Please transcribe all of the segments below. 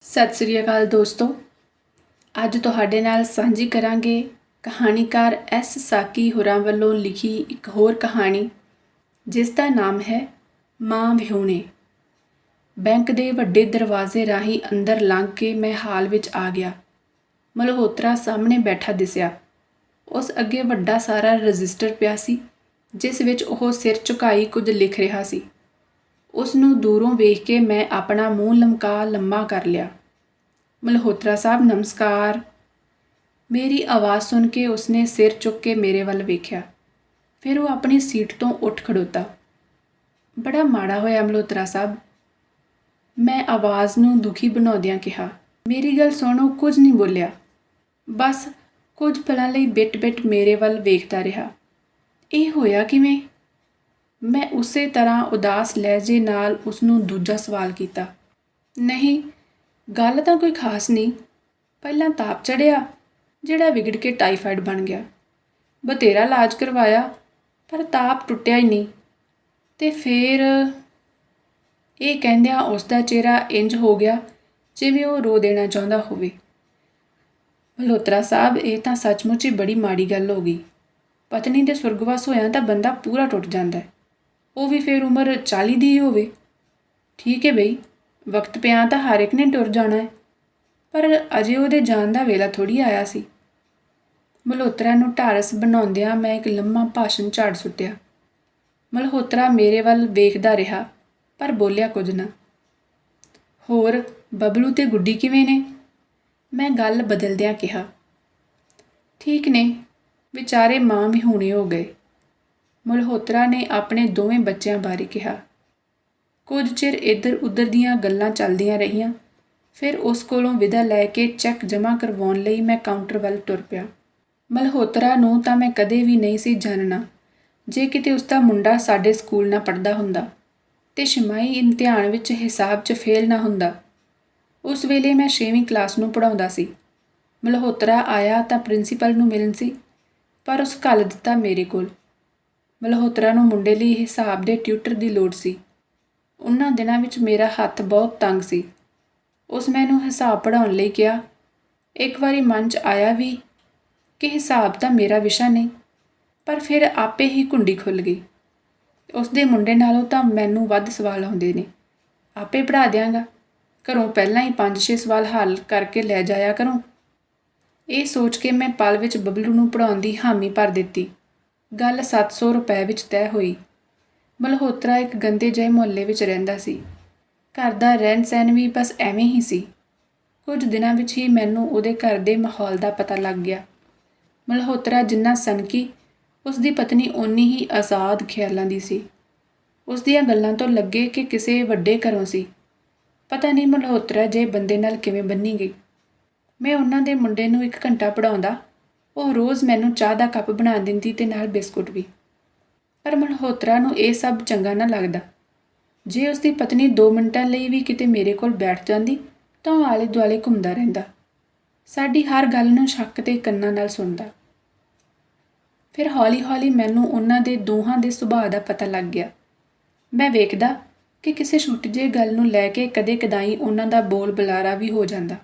ਸਤਿ ਸ੍ਰੀ ਅਕਾਲ ਦੋਸਤੋ। ਅੱਜ ਤੁਹਾਡੇ ਨਾਲ ਸਾਂਝੀ ਕਰਾਂਗੇ ਕਹਾਣੀਕਾਰ ਐਸ ਸਾਕੀ ਹੋਰਾਂ ਵੱਲੋਂ ਲਿਖੀ ਇੱਕ ਹੋਰ ਕਹਾਣੀ, ਜਿਸ ਦਾ ਨਾਮ ਹੈ ਮਾਂ ਵਿਹੂਣੇ। ਬੈਂਕ ਦੇ ਵੱਡੇ ਦਰਵਾਜ਼ੇ ਰਾਹੀਂ ਅੰਦਰ ਲੰਘ ਕੇ ਮੈਂ ਹਾਲ ਵਿੱਚ ਆ ਗਿਆ। ਮਲਹੋਤਰਾ ਸਾਹਮਣੇ ਬੈਠਾ ਦਿਸਿਆ। ਉਸ ਅੱਗੇ ਵੱਡਾ ਸਾਰਾ ਰਜਿਸਟਰ ਪਿਆ ਸੀ, ਜਿਸ ਵਿੱਚ ਉਹ ਸਿਰ ਝੁਕਾਈ ਕੁਝ ਲਿਖ ਰਿਹਾ ਸੀ। ਉਸ ਨੂੰ ਦੂਰੋਂ ਵੇਖ ਕੇ ਮੈਂ ਆਪਣਾ ਮੂੰਹ ਲਮਕਾ ਲੰਮਾ ਕਰ ਲਿਆ। ਮਲਹੋਤਰਾ ਸਾਹਿਬ, ਨਮਸਕਾਰ। ਮੇਰੀ ਆਵਾਜ਼ ਸੁਣ ਕੇ ਉਸਨੇ ਸਿਰ ਚੁੱਕ ਕੇ ਮੇਰੇ ਵੱਲ ਵੇਖਿਆ। ਫਿਰ ਉਹ ਆਪਣੀ ਸੀਟ ਤੋਂ ਉੱਠ ਖੜੋਤਾ। ਬੜਾ ਮਾੜਾ ਹੋਇਆ ਮਲਹੋਤਰਾ ਸਾਹਿਬ, ਮੈਂ ਆਵਾਜ਼ ਨੂੰ ਦੁਖੀ ਬਣਾਉਂਦਿਆਂ ਕਿਹਾ। ਮੇਰੀ ਗੱਲ ਸੁਣ, ਉਹ ਕੁਝ ਨਹੀਂ ਬੋਲਿਆ। ਬਸ ਕੁਝ ਪਲਾਂ ਲਈ ਬਿਟ-ਬਿਟ ਮੇਰੇ ਵੱਲ ਵੇਖਦਾ ਰਿਹਾ। ਇਹ ਹੋਇਆ ਕਿਵੇਂ? ਮੈਂ ਉਸੇ ਤਰ੍ਹਾਂ ਉਦਾਸ ਲਹਿਜੇ ਨਾਲ ਉਸਨੂੰ ਦੂਜਾ ਸਵਾਲ ਕੀਤਾ। ਨਹੀਂ, ਗੱਲ ਤਾਂ ਕੋਈ ਖਾਸ ਨਹੀਂ। ਪਹਿਲਾਂ ਤਾਪ ਚੜ੍ਹਿਆ, ਜਿਹੜਾ ਵਿਗੜ ਕੇ ਟਾਈਫਾਈਡ ਬਣ ਗਿਆ। ਬਥੇਰਾ ਇਲਾਜ ਕਰਵਾਇਆ, ਪਰ ਤਾਪ ਟੁੱਟਿਆ ਹੀ ਨਹੀਂ। ਤੇ ਫਿਰ ਇਹ ਕਹਿੰਦਿਆਂ ਉਸ ਦਾ ਚਿਹਰਾ ਇੰਜ ਹੋ ਗਿਆ ਜਿਵੇਂ ਉਹ ਰੋ ਦੇਣਾ ਚਾਹੁੰਦਾ ਹੋਵੇ। ਮਲਹੋਤਰਾ ਸਾਹਿਬ, ਇਹ ਤਾਂ ਸੱਚਮੁੱਚ ਹੀ ਬੜੀ ਮਾੜੀ ਗੱਲ ਹੋ ਗਈ। ਪਤਨੀ ਦੇ ਸੁਰਗਵਾਸ ਹੋਇਆਂ ਤਾਂ ਬੰਦਾ ਪੂਰਾ ਟੁੱਟ ਜਾਂਦਾ, ਉਹ ਵੀ ਫਿਰ ਉਮਰ 40 ਦੀ ਹੀ ਹੋਵੇ। ਠੀਕ ਹੈ ਬਈ, ਵਕਤ ਪਿਆ ਤਾਂ ਹਰ ਇੱਕ ਨੇ ਟੁਰ ਜਾਣਾ ਹੈ, ਪਰ ਅਜੇ ਉਹਦੇ ਜਾਣ ਦਾ ਵੇਲਾ ਥੋੜ੍ਹੀ ਆਇਆ ਸੀ। ਮਲਹੋਤਰਾ ਨੂੰ ਢਾਰਸ ਬਣਾਉਂਦਿਆਂ ਮੈਂ ਇੱਕ ਲੰਮਾ ਭਾਸ਼ਣ ਝਾੜ ਸੁੱਟਿਆ। ਮਲਹੋਤਰਾ ਮੇਰੇ ਵੱਲ ਵੇਖਦਾ ਰਿਹਾ, ਪਰ ਬੋਲਿਆ ਕੁਝ ਨਾ। ਹੋਰ ਬਬਲੂ ਤੇ ਗੁੱਡੀ ਕਿਵੇਂ ਨੇ? ਮੈਂ ਗੱਲ ਬਦਲਦਿਆਂ ਕਿਹਾ। ਠੀਕ ਨੇ, ਵਿਚਾਰੇ ਮਾਂ ਵਿਹੂਣੇ ਹੋ ਗਏ। ਮਲਹੋਤਰਾ ਨੇ ਆਪਣੇ ਦੋਵੇਂ ਬੱਚਿਆਂ ਬਾਰੇ ਕਿਹਾ। ਕੁਝ ਚਿਰ ਇੱਧਰ ਉੱਧਰ ਦੀਆਂ ਗੱਲਾਂ ਚੱਲਦੀਆਂ ਰਹੀਆਂ। ਫਿਰ ਉਸ ਕੋਲੋਂ ਵਿਦਾ ਲੈ ਕੇ ਚੈੱਕ ਜਮ੍ਹਾਂ ਕਰਵਾਉਣ ਲਈ ਮੈਂ ਕਾਊਂਟਰ ਵੱਲ ਤੁਰ ਪਿਆ। ਮਲਹੋਤਰਾ ਨੂੰ ਤਾਂ ਮੈਂ ਕਦੇ ਵੀ ਨਹੀਂ ਸੀ ਜਾਣਨਾ। ਜੇ ਕਿਤੇ ਉਸਦਾ ਮੁੰਡਾ ਸਾਡੇ ਸਕੂਲ ਨਾ ਪੜ੍ਹਦਾ ਹੁੰਦਾ ਤੇ ਛਮਾਹੀ ਇਮਤਿਹਾਨ ਵਿੱਚ ਹਿਸਾਬ 'ਚ ਫੇਲ ਨਾ ਹੁੰਦਾ। ਉਸ ਵੇਲੇ ਮੈਂ 6ਵੀਂ ਕਲਾਸ ਨੂੰ ਪੜ੍ਹਾਉਂਦਾ ਸੀ। ਮਲਹੋਤਰਾ ਆਇਆ ਤਾਂ ਪ੍ਰਿੰਸੀਪਲ ਨੂੰ ਮਿਲਣ ਸੀ, ਪਰ ਉਸ ਘੱਲ ਦਿੱਤਾ ਮੇਰੇ ਕੋਲ। ਮਲਹੋਤਰਾ ਨੂੰ ਮੁੰਡੇ ਲਈ ਹਿਸਾਬ ਦੇ ਟਿਊਟਰ ਦੀ ਲੋੜ ਸੀ। ਉਹਨਾਂ ਦਿਨਾਂ ਵਿੱਚ ਮੇਰਾ ਹੱਥ ਬਹੁਤ ਤੰਗ ਸੀ। ਉਸ ਮੈਨੂੰ ਹਿਸਾਬ ਪੜ੍ਹਾਉਣ ਲਈ ਕਿਹਾ। ਇੱਕ ਵਾਰੀ ਮਨ 'ਚ ਆਇਆ ਵੀ ਕਿ ਹਿਸਾਬ ਤਾਂ ਮੇਰਾ ਵਿਸ਼ਾ ਨਹੀਂ, ਪਰ ਫਿਰ ਆਪੇ ਹੀ ਕੁੰਡੀ ਖੁੱਲ੍ਹ ਗਈ। ਉਸਦੇ ਮੁੰਡੇ ਨਾਲੋਂ ਤਾਂ ਮੈਨੂੰ ਵੱਧ ਸਵਾਲ ਆਉਂਦੇ ਨੇ। ਆਪੇ ਪੜ੍ਹਾ ਦਿਆਂਗਾ, ਘਰੋਂ ਪਹਿਲਾਂ ਹੀ 5-6 ਸਵਾਲ ਹੱਲ ਕਰਕੇ ਲੈ ਜਾਇਆ ਕਰੋ। ਇਹ ਸੋਚ ਕੇ ਮੈਂ ਪਲ ਵਿੱਚ ਬਬਲੂ ਨੂੰ ਪੜ੍ਹਾਉਣ ਦੀ ਹਾਮੀ ਭਰ ਦਿੱਤੀ। ਗੱਲ 700 ਰੁਪਏ ਵਿੱਚ ਤੈਅ ਹੋਈ। ਮਲਹੋਤਰਾ ਇੱਕ ਗੰਦੇ ਜਿਹੇ ਮੁਹੱਲੇ ਵਿੱਚ ਰਹਿੰਦਾ ਸੀ। ਘਰ ਦਾ ਰਹਿਣ ਸਹਿਣ ਵੀ ਬਸ ਐਵੇਂ ਹੀ ਸੀ। ਕੁਝ ਦਿਨਾਂ ਵਿੱਚ ਹੀ ਮੈਨੂੰ ਉਹਦੇ ਘਰ ਦੇ ਮਾਹੌਲ ਦਾ ਪਤਾ ਲੱਗ ਗਿਆ। ਮਲਹੋਤਰਾ ਜਿੰਨਾ ਸਨਕੀ, ਉਸਦੀ ਪਤਨੀ ਓਨੀ ਹੀ ਆਜ਼ਾਦ ਖਿਆਲਾਂ ਦੀ ਸੀ। ਉਸਦੀਆਂ ਗੱਲਾਂ ਤੋਂ ਲੱਗੇ ਕਿ ਕਿਸੇ ਵੱਡੇ ਘਰੋਂ ਸੀ। ਪਤਾ ਨਹੀਂ ਮਲਹੋਤਰਾ ਜੇ ਬੰਦੇ ਨਾਲ ਕਿਵੇਂ ਬੰਨੀ ਗਈ। ਮੈਂ ਉਹਨਾਂ ਦੇ ਮੁੰਡੇ ਨੂੰ 1 ਘੰਟਾ ਪੜ੍ਹਾਉਂਦਾ। ਉਹ ਰੋਜ਼ ਮੈਨੂੰ ਚਾਹ ਦਾ ਕੱਪ ਬਣਾ ਦਿੰਦੀ ਤੇ ਨਾਲ ਬਿਸਕੁਟ ਵੀ। ਪਰ ਮਲਹੋਤਰਾ ਨੂੰ ਇਹ ਸਭ ਚੰਗਾ ਨਾ ਲੱਗਦਾ। ਜੇ ਉਸਦੀ ਪਤਨੀ 2 ਮਿੰਟਾਂ ਲਈ ਵੀ ਕਿਤੇ ਮੇਰੇ ਕੋਲ ਬੈਠ ਜਾਂਦੀ ਤਾਂ ਉਹ ਆਲੇ ਦੁਆਲੇ ਘੁੰਮਦਾ ਰਹਿੰਦਾ, ਸਾਡੀ ਹਰ ਗੱਲ ਨੂੰ ਸ਼ੱਕ ਤੇ ਕੰਨਾਂ ਨਾਲ ਸੁਣਦਾ। ਫਿਰ ਹੌਲੀ-ਹੌਲੀ ਮੈਨੂੰ ਉਹਨਾਂ ਦੇ ਦੋਹਾਂ ਦੇ ਸੁਭਾਅ ਦਾ ਪਤਾ ਲੱਗ ਗਿਆ। ਮੈਂ ਵੇਖਦਾ ਕਿ ਕਿਸੇ ਛੋਟੀ ਜਿਹੀ ਗੱਲ ਨੂੰ ਲੈ ਕੇ ਕਦੇ-ਕਦਾਈ ਉਹਨਾਂ ਦਾ ਬੋਲ ਬੁਲਾਰਾ ਵੀ ਹੋ ਜਾਂਦਾ।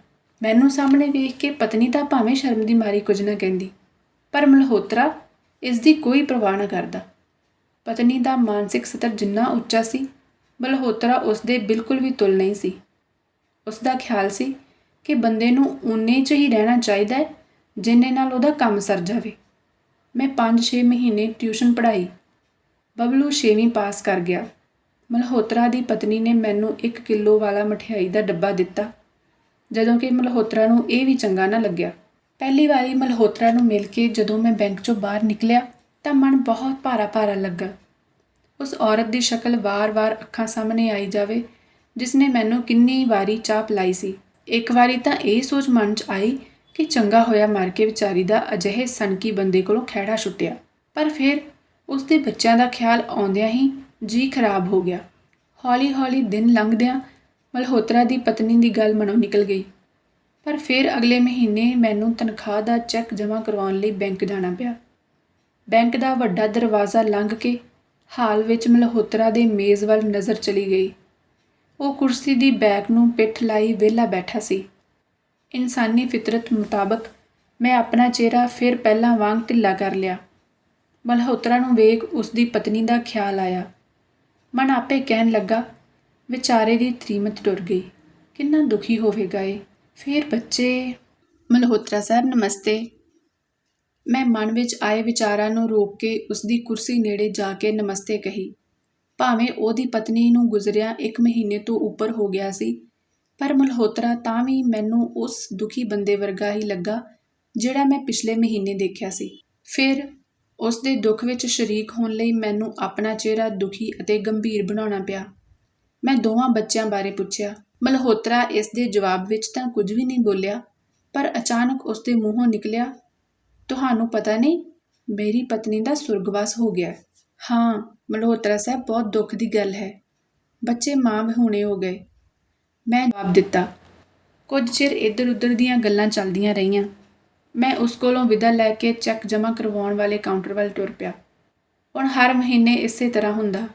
ਮੈਨੂੰ ਸਾਹਮਣੇ ਵੇਖ ਕੇ ਪਤਨੀ ਤਾਂ ਭਾਵੇਂ ਸ਼ਰਮ ਦੀ ਮਾਰੀ ਕੁਝ ਨਾ ਕਹਿੰਦੀ, ਪਰ ਮਲਹੋਤਰਾ ਇਸ ਦੀ ਕੋਈ ਪਰਵਾਹ ਨਾ ਕਰਦਾ। ਪਤਨੀ ਦਾ ਮਾਨਸਿਕ ਸਤਰ ਜਿੰਨਾ ਉੱਚਾ ਸੀ, ਮਲਹੋਤਰਾ ਉਸ ਦੇ ਬਿਲਕੁਲ ਵੀ ਤੁਲ ਨਹੀਂ ਸੀ। ਉਸ ਦਾ ਖਿਆਲ ਸੀ ਕਿ ਬੰਦੇ ਨੂੰ ਓਨੇ 'ਚ ਹੀ ਰਹਿਣਾ ਚਾਹੀਦਾ ਹੈ ਜਿੰਨੇ ਨਾਲ ਉਹਦਾ ਕੰਮ ਸਰ ਜਾਵੇ। ਮੈਂ 5-6 ਮਹੀਨੇ ਟਿਊਸ਼ਨ ਪੜ੍ਹਾਈ। ਬਬਲੂ 6ਵੀਂ ਪਾਸ ਕਰ ਗਿਆ। ਮਲਹੋਤਰਾ ਦੀ ਪਤਨੀ ਨੇ ਮੈਨੂੰ 1 ਕਿਲੋ ਵਾਲਾ ਮਠਿਆਈ ਦਾ ਡੱਬਾ ਦਿੱਤਾ, ਜਦੋਂ ਕਿ ਮਲਹੋਤਰਾ ਨੂੰ ਇਹ ਵੀ ਚੰਗਾ ਨਾ ਲੱਗਿਆ। ਪਹਿਲੀ ਵਾਰੀ ਮਲਹੋਤਰਾ ਨੂੰ ਮਿਲ ਕੇ ਜਦੋਂ ਮੈਂ ਬੈਂਕ 'ਚੋਂ ਬਾਹਰ ਨਿਕਲਿਆ ਤਾਂ ਮਨ ਬਹੁਤ ਭਾਰਾ-ਭਾਰਾ ਲੱਗਾ। ਉਸ ਔਰਤ ਦੀ ਸ਼ਕਲ ਵਾਰ-ਵਾਰ ਅੱਖਾਂ ਸਾਹਮਣੇ ਆਈ ਜਾਵੇ, ਜਿਸਨੇ ਮੈਨੂੰ ਕਿੰਨੀ ਵਾਰੀ ਚਾਹ ਪਿਲਾਈ ਸੀ। ਇੱਕ ਵਾਰੀ ਤਾਂ ਇਹ ਸੋਚ ਮਨ 'ਚ ਆਈ ਕਿ ਚੰਗਾ ਹੋਇਆ ਮਰ ਕੇ ਵਿਚਾਰੀ ਦਾ ਅਜਿਹੇ ਸਨਕੀ ਬੰਦੇ ਕੋਲੋਂ ਖਹਿੜਾ ਛੁੱਟਿਆ। ਪਰ ਫਿਰ ਉਸ ਦੇ ਬੱਚਿਆਂ ਦਾ ਖਿਆਲ ਆਉਂਦਿਆਂ ਹੀ ਜੀ ਖਰਾਬ ਹੋ ਗਿਆ। ਹੌਲੀ-ਹੌਲੀ ਦਿਨ ਲੰਘਦਿਆਂ ਮਲਹੋਤਰਾ ਦੀ ਪਤਨੀ ਦੀ ਗੱਲ ਮਨੋਂ ਨਿਕਲ ਗਈ। ਪਰ ਫਿਰ ਅਗਲੇ ਮਹੀਨੇ ਮੈਨੂੰ ਤਨਖਾਹ ਦਾ ਚੈੱਕ ਜਮ੍ਹਾਂ ਕਰਵਾਉਣ ਲਈ ਬੈਂਕ ਜਾਣਾ ਪਿਆ। ਬੈਂਕ ਦਾ ਵੱਡਾ ਦਰਵਾਜ਼ਾ ਲੰਘ ਕੇ ਹਾਲ ਵਿੱਚ ਮਲਹੋਤਰਾ ਦੇ ਮੇਜ਼ ਵੱਲ ਨਜ਼ਰ ਚਲੀ ਗਈ। ਉਹ ਕੁਰਸੀ ਦੀ ਬੈਕ ਨੂੰ ਪਿੱਠ ਲਾਈ ਵਿਹਲਾ ਬੈਠਾ ਸੀ। ਇਨਸਾਨੀ ਫਿਤਰਤ ਮੁਤਾਬਕ ਮੈਂ ਆਪਣਾ ਚਿਹਰਾ ਫਿਰ ਪਹਿਲਾਂ ਵਾਂਗ ਢਿੱਲਾ ਕਰ ਲਿਆ। ਮਲਹੋਤਰਾ ਨੂੰ ਵੇਖ ਉਸਦੀ ਪਤਨੀ ਦਾ ਖਿਆਲ ਆਇਆ। ਮਨ ਆਪੇ ਕਹਿਣ ਲੱਗਾ, ਵਿਚਾਰੇ ਦੀ ਤ੍ਰੀਮਤ ਟੁਰ ਗਈ, ਕਿੰਨਾ ਦੁਖੀ ਹੋਵੇਗਾ ਏ। ਫਿਰ ਬੱਚੇ। ਮਲਹੋਤਰਾ ਸਾਹਿਬ ਨਮਸਤੇ। ਮੈਂ ਮਨ ਵਿੱਚ ਆਏ ਵਿਚਾਰਾਂ ਨੂੰ ਰੋਕ ਕੇ ਉਸਦੀ ਕੁਰਸੀ ਨੇੜੇ ਜਾ ਕੇ ਨਮਸਤੇ ਕਹੀ। ਭਾਵੇਂ ਉਹਦੀ ਪਤਨੀ ਨੂੰ ਗੁਜ਼ਰਿਆ 1 ਮਹੀਨੇ ਤੋਂ ਉੱਪਰ ਹੋ ਗਿਆ ਸੀ, ਪਰ ਮਲਹੋਤਰਾ ਤਾਂ ਵੀ ਮੈਨੂੰ ਉਸ ਦੁਖੀ ਬੰਦੇ ਵਰਗਾ ਹੀ ਲੱਗਾ ਜਿਹੜਾ ਮੈਂ ਪਿਛਲੇ ਮਹੀਨੇ ਦੇਖਿਆ ਸੀ। ਫਿਰ ਉਸ ਦੇ ਦੁੱਖ ਵਿੱਚ ਸ਼ਰੀਕ ਹੋਣ ਲਈ ਮੈਨੂੰ ਆਪਣਾ ਚਿਹਰਾ ਦੁਖੀ ਅਤੇ ਗੰਭੀਰ ਬਣਾਉਣਾ ਪਿਆ। ਮੈਂ ਦੋਵਾਂ ਬੱਚਿਆਂ ਬਾਰੇ ਪੁੱਛਿਆ। ਮਲਹੋਤਰਾ ਇਸ ਦੇ ਜਵਾਬ ਵਿੱਚ ਤਾਂ ਕੁਝ ਵੀ ਨਹੀਂ ਬੋਲਿਆ, ਪਰ ਅਚਾਨਕ ਉਸ ਦੇ ਮੂੰਹੋਂ ਨਿਕਲਿਆ, ਤੁਹਾਨੂੰ ਪਤਾ ਨਹੀਂ, ਮੇਰੀ ਪਤਨੀ ਦਾ ਸੁਰਗਵਾਸ ਹੋ ਗਿਆ। ਹਾਂ ਮਲਹੋਤਰਾ ਸਾਹਿਬ, ਬਹੁਤ ਦੁੱਖ ਦੀ ਗੱਲ ਹੈ। ਬੱਚੇ ਮਾਂ ਵਿਹੂਣੇ ਹੋ ਗਏ, ਮੈਂ ਜਵਾਬ ਦਿੱਤਾ। ਕੁਝ ਚਿਰ ਇੱਧਰ ਉੱਧਰ ਦੀਆਂ ਗੱਲਾਂ ਚੱਲਦੀਆਂ ਰਹੀਆਂ। ਮੈਂ ਉਸ ਕੋਲੋਂ ਵਿਦਾ ਲੈ ਕੇ ਚੈੱਕ ਜਮ੍ਹਾਂ ਕਰਵਾਉਣ ਵਾਲੇ ਕਾਊਂਟਰ ਵੱਲ ਤੁਰ ਪਿਆ। ਹੁਣ ਹਰ ਮਹੀਨੇ ਇਸੇ ਤਰ੍ਹਾਂ ਹੁੰਦਾ।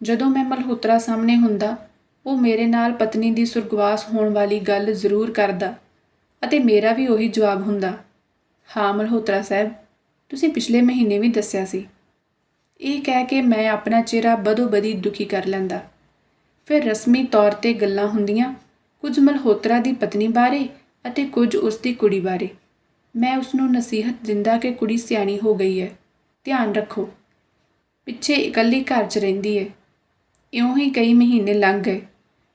ਜਦੋਂ ਮੈਂ ਮਲਹੋਤਰਾ ਸਾਹਮਣੇ ਹੁੰਦਾ, ਉਹ ਮੇਰੇ ਨਾਲ ਪਤਨੀ ਦੀ ਸੁਰਗਵਾਸ ਹੋਣ ਵਾਲੀ ਗੱਲ ਜ਼ਰੂਰ ਕਰਦਾ ਅਤੇ ਮੇਰਾ ਵੀ ਉਹੀ ਜਵਾਬ ਹੁੰਦਾ, ਹਾਂ ਮਲਹੋਤਰਾ ਸਾਹਿਬ, ਤੁਸੀਂ ਪਿਛਲੇ ਮਹੀਨੇ ਵੀ ਦੱਸਿਆ ਸੀ। ਇਹ ਕਹਿ ਕੇ ਮੈਂ ਆਪਣਾ ਚਿਹਰਾ ਬਦੋ-ਬਦੀ ਦੁਖੀ ਕਰ ਲੈਂਦਾ। ਫਿਰ ਰਸਮੀ ਤੌਰ 'ਤੇ ਗੱਲਾਂ ਹੁੰਦੀਆਂ, ਕੁਝ ਮਲਹੋਤਰਾ ਦੀ ਪਤਨੀ ਬਾਰੇ ਅਤੇ ਕੁਝ ਉਸ ਦੀ ਕੁੜੀ ਬਾਰੇ। ਮੈਂ ਉਸਨੂੰ ਨਸੀਹਤ ਦਿੰਦਾ ਕਿ ਕੁੜੀ ਸਿਆਣੀ ਹੋ ਗਈ ਹੈ, ਧਿਆਨ ਰੱਖੋ, ਪਿੱਛੇ ਇਕੱਲੀ ਘਰ 'ਚ ਰਹਿੰਦੀ ਹੈ। ਇਉਂ ਹੀ ਕਈ ਮਹੀਨੇ ਲੰਘ ਗਏ।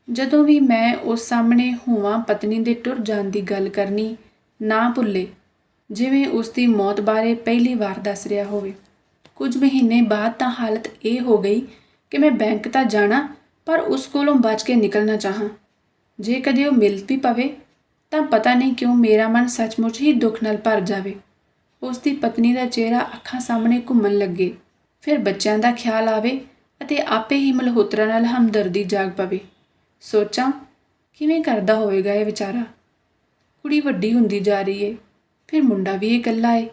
ਜਦੋਂ ਵੀ ਮੈਂ ਉਸ ਸਾਹਮਣੇ ਹੋਵਾਂ, ਪਤਨੀ ਦੇ ਟੁਰ ਜਾਣ ਦੀ ਗੱਲ ਕਰਨੀ ਨਾ ਭੁੱਲੇ, ਜਿਵੇਂ ਉਸ ਦੀ ਮੌਤ ਬਾਰੇ ਪਹਿਲੀ ਵਾਰ ਦੱਸ ਰਿਹਾ ਹੋਵੇ। ਕੁਝ ਮਹੀਨੇ ਬਾਅਦ ਤਾਂ ਹਾਲਤ ਇਹ ਹੋ ਗਈ ਕਿ ਮੈਂ ਬੈਂਕ ਤਾਂ ਜਾਣਾ, ਪਰ ਉਸ ਕੋਲੋਂ ਬਚ ਕੇ ਨਿਕਲਣਾ ਚਾਹਾਂ। ਜੇ ਕਦੇ ਉਹ ਮਿਲ ਵੀ ਪਵੇ ਤਾਂ ਪਤਾ ਨਹੀਂ ਕਿਉਂ ਮੇਰਾ ਮਨ ਸੱਚਮੁੱਚ ਹੀ ਦੁੱਖ ਨਾਲ ਭਰ ਜਾਵੇ। ਉਸ ਦੀ ਪਤਨੀ ਦਾ ਚਿਹਰਾ ਅੱਖਾਂ ਸਾਹਮਣੇ ਘੁੰਮਣ ਲੱਗੇ, ਫਿਰ ਬੱਚਿਆਂ ਦਾ ਖਿਆਲ ਆਵੇ ਅਤੇ ਆਪੇ ਹੀ ਮਲਹੋਤਰਾ ਨਾਲ ਹਮਦਰਦੀ ਜਾਗ ਪਵੇ। ਸੋਚਾਂ, ਕਿਵੇਂ ਕਰਦਾ ਹੋਵੇਗਾ ਇਹ ਵਿਚਾਰਾ। ਕੁੜੀ ਵੱਡੀ ਹੁੰਦੀ ਜਾ ਰਹੀ ਏ, ਫਿਰ ਮੁੰਡਾ ਵੀ ਇਹ ਇਕੱਲਾ ਏ।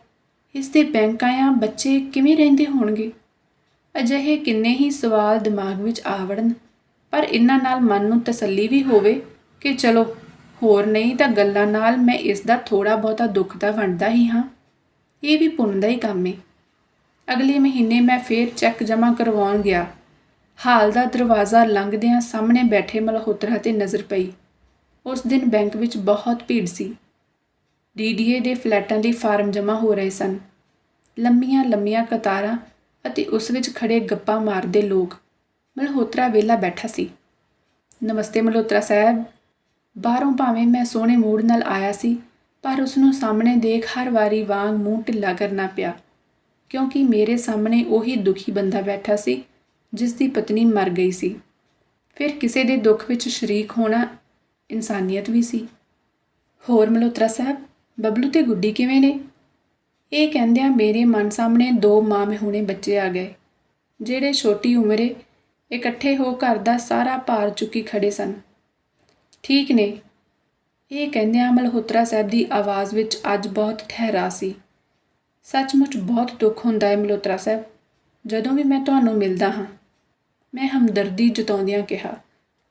ਇਸ ਦੇ ਬੈਂਕ ਆਇਆਂ ਬੱਚੇ ਕਿਵੇਂ ਰਹਿੰਦੇ ਹੋਣਗੇ। ਅਜਿਹੇ ਕਿੰਨੇ ਹੀ ਸਵਾਲ ਦਿਮਾਗ ਵਿੱਚ ਆ ਵੜਨ, ਪਰ ਇਹਨਾਂ ਨਾਲ ਮਨ ਨੂੰ ਤਸੱਲੀ ਵੀ ਹੋਵੇ ਕਿ ਚਲੋ, ਹੋਰ ਨਹੀਂ ਤਾਂ ਗੱਲਾਂ ਨਾਲ ਮੈਂ ਇਸ ਦਾ ਥੋੜ੍ਹਾ ਬਹੁਤਾ ਦੁੱਖ ਤਾਂ ਵੰਡਦਾ ਹੀ ਹਾਂ। ਇਹ ਵੀ ਪੁੰਨ ਦਾ ਹੀ ਕੰਮ ਏ। ਅਗਲੇ ਮਹੀਨੇ ਮੈਂ ਫੇਰ ਚੈੱਕ ਜਮ੍ਹਾਂ ਕਰਵਾਉਣ ਗਿਆ। ਹਾਲ ਦਾ ਦਰਵਾਜ਼ਾ ਲੰਘਦਿਆਂ ਸਾਹਮਣੇ ਬੈਠੇ ਮਲਹੋਤਰਾ 'ਤੇ ਨਜ਼ਰ ਪਈ। ਉਸ ਦਿਨ ਬੈਂਕ ਵਿੱਚ ਬਹੁਤ ਭੀੜ ਸੀ। DDA ਦੇ ਫਲੈਟਾਂ ਲਈ ਫਾਰਮ ਜਮ੍ਹਾਂ ਹੋ ਰਹੇ ਸਨ। ਲੰਮੀਆਂ ਲੰਮੀਆਂ ਕਤਾਰਾਂ ਅਤੇ ਉਸ ਵਿੱਚ ਖੜ੍ਹੇ ਗੱਪਾਂ ਮਾਰਦੇ ਲੋਕ। ਮਲਹੋਤਰਾ ਵਿਹਲਾ ਬੈਠਾ ਸੀ। ਨਮਸਤੇ ਮਲਹੋਤਰਾ ਸਾਹਿਬ। ਬਾਹਰੋਂ ਭਾਵੇਂ ਮੈਂ ਸੋਹਣੇ ਮੂਡ ਨਾਲ ਆਇਆ ਸੀ, ਪਰ ਉਸਨੂੰ ਸਾਹਮਣੇ ਦੇਖ ਹਰ ਵਾਰੀ ਵਾਂਗ ਮੂੰਹ ਢਿੱਲਾ ਕਰਨਾ ਪਿਆ, ਕਿਉਂਕਿ ਮੇਰੇ ਸਾਹਮਣੇ ਉਹੀ ਦੁਖੀ ਬੰਦਾ ਬੈਠਾ ਸੀ ਜਿਸ ਦੀ ਪਤਨੀ ਮਰ ਗਈ ਸੀ। ਫਿਰ ਕਿਸੇ ਦੇ ਦੁੱਖ ਵਿੱਚ ਸ਼ਰੀਕ ਹੋਣਾ ਇਨਸਾਨੀਅਤ ਵੀ ਸੀ। ਹੋਰ ਮਲਹੋਤਰਾ ਸਾਹਿਬ, ਬਬਲੂ ਤੇ ਗੁੱਡੀ ਕਿਵੇਂ ਨੇ? ਇਹ ਕਹਿੰਦਿਆਂ ਮੇਰੇ ਮਨ ਸਾਹਮਣੇ 2 ਮਾਂ ਵਿਹੂਣੇ ਬੱਚੇ ਆ ਗਏ, ਜਿਹੜੇ ਛੋਟੀ ਉਮਰੇ ਇਕੱਠੇ ਹੋ ਘਰ ਦਾ ਸਾਰਾ ਭਾਰ ਚੁੱਕੀ ਖੜੇ ਸਨ। ਠੀਕ ਨੇ। ਇਹ ਕਹਿੰਦਿਆਂ ਮਲਹੋਤਰਾ ਸਾਹਿਬ ਦੀ ਆਵਾਜ਼ ਵਿੱਚ ਅੱਜ ਬਹੁਤ ਠਹਿਰਾਅ ਸੀ। ਸੱਚਮੁੱਚ ਬਹੁਤ ਦੁੱਖ ਹੁੰਦਾ ਹੈ ਮਲਹੋਤਰਾ ਸਾਹਿਬ, ਜਦੋਂ ਵੀ ਮੈਂ ਤੁਹਾਨੂੰ ਮਿਲਦਾ ਹਾਂ, ਮੈਂ ਹਮਦਰਦੀ ਜਤਾਉਂਦਿਆਂ ਕਿਹਾ।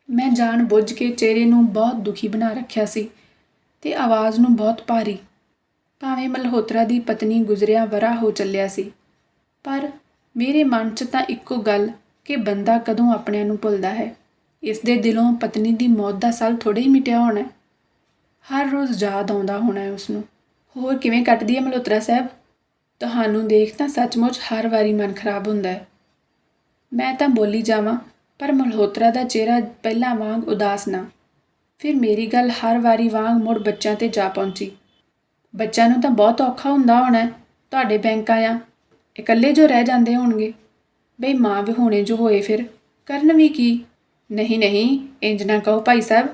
ਮੈਂ ਜਾਣ ਬੁੱਝ ਕੇ ਚਿਹਰੇ ਨੂੰ ਬਹੁਤ ਦੁਖੀ ਬਣਾ ਰੱਖਿਆ ਸੀ ਤੇ ਆਵਾਜ਼ ਨੂੰ ਬਹੁਤ ਭਾਰੀ। ਭਾਵੇਂ ਮਲਹੋਤਰਾ ਦੀ ਪਤਨੀ ਗੁਜ਼ਰਿਆ ਵਰ੍ਹਾ ਹੋ ਚੱਲਿਆ ਸੀ, ਪਰ ਮੇਰੇ ਮਨ 'ਚ ਤਾਂ ਇੱਕੋ ਗੱਲ ਕਿ ਬੰਦਾ ਕਦੋਂ ਆਪਣਿਆਂ ਨੂੰ ਭੁੱਲਦਾ ਹੈ। ਇਸ ਦੇ ਦਿਲੋਂ ਪਤਨੀ ਦੀ ਮੌਤ ਦਾ ਸੱਲ ਥੋੜ੍ਹੇ ਹੀ ਮਿਟਿਆ ਹੋਣਾ। ਹਰ ਰੋਜ਼ ਯਾਦ ਆਉਂਦਾ ਹੋਣਾ ਹੈ ਉਸਨੂੰ। ਹੋਰ ਕਿਵੇਂ ਕੱਟਦੀ ਹੈ ਮਲਹੋਤਰਾ ਸਾਹਿਬ? ਤੁਹਾਨੂੰ ਦੇਖ ਤਾਂ ਸੱਚਮੁੱਚ ਹਰ ਵਾਰੀ ਮਨ ਖਰਾਬ ਹੁੰਦਾ ਹੈ। ਮੈਂ ਤਾਂ ਬੋਲੀ ਜਾਵਾਂ, ਪਰ ਮਲਹੋਤਰਾ ਦਾ ਚਿਹਰਾ ਪਹਿਲਾਂ ਵਾਂਗ ਉਦਾਸ ਨਾ। ਫਿਰ ਮੇਰੀ ਗੱਲ ਹਰ ਵਾਰੀ ਵਾਂਗ ਮੁੜ ਬੱਚਿਆਂ 'ਤੇ ਜਾ ਪਹੁੰਚੀ। ਬੱਚਿਆਂ ਨੂੰ ਤਾਂ ਬਹੁਤ ਔਖਾ ਹੁੰਦਾ ਹੋਣਾ, ਤੁਹਾਡੇ ਬੈਂਕ ਆਇਆਂ ਇਕੱਲੇ ਜੋ ਰਹਿ ਜਾਂਦੇ ਹੋਣਗੇ। ਬਈ ਮਾਂ ਵਿਹੂਣੇ ਜੋ ਹੋਏ ਫਿਰ ਕਰਨ ਵੀ ਕੀ? ਨਹੀਂ ਨਹੀਂ, ਇੰਜ ਨਾ ਕਹੋ ਭਾਈ ਸਾਹਿਬ,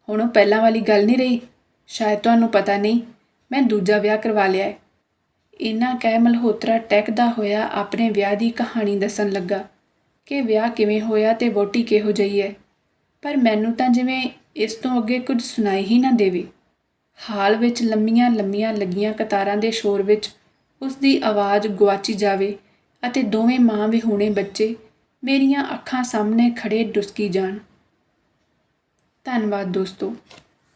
ਹੁਣ ਉਹ ਪਹਿਲਾਂ ਵਾਲੀ ਗੱਲ ਨਹੀਂ ਰਹੀ। ਸ਼ਾਇਦ ਤੁਹਾਨੂੰ ਪਤਾ ਨਹੀਂ, ਮੈਂ ਦੂਜਾ ਵਿਆਹ ਕਰਵਾ ਲਿਆ ਹੈ। ਇੰਨਾ ਕਹਿ ਮਲਹੋਤਰਾ ਟਹਿਕਦਾ ਹੋਇਆ ਆਪਣੇ ਵਿਆਹ ਦੀ ਕਹਾਣੀ ਦੱਸਣ ਲੱਗਾ ਕਿ ਵਿਆਹ ਕਿਵੇਂ ਹੋਇਆ ਤੇ ਵਹੁਟੀ ਕਿਹੋ ਜਿਹੀ ਹੈ, ਪਰ ਮੈਨੂੰ ਤਾਂ ਜਿਵੇਂ ਇਸ ਤੋਂ ਅੱਗੇ ਕੁਝ ਸੁਣਾਈ ਹੀ ਨਾ ਦੇਵੇ। ਹਾਲ ਵਿੱਚ ਲੰਮੀਆਂ ਲੰਮੀਆਂ ਲੱਗੀਆਂ ਕਤਾਰਾਂ ਦੇ ਸ਼ੋਰ ਵਿੱਚ ਉਸ ਦੀ ਆਵਾਜ਼ ਗੁਆਚੀ ਜਾਵੇ ਅਤੇ ਦੋਵੇਂ ਮਾਂ ਵਿਹੂਣੇ ਬੱਚੇ ਮੇਰੀਆਂ ਅੱਖਾਂ ਸਾਹਮਣੇ ਖੜ੍ਹੇ ਡੁਸਕੀ ਜਾਣ। ਧੰਨਵਾਦ ਦੋਸਤੋ।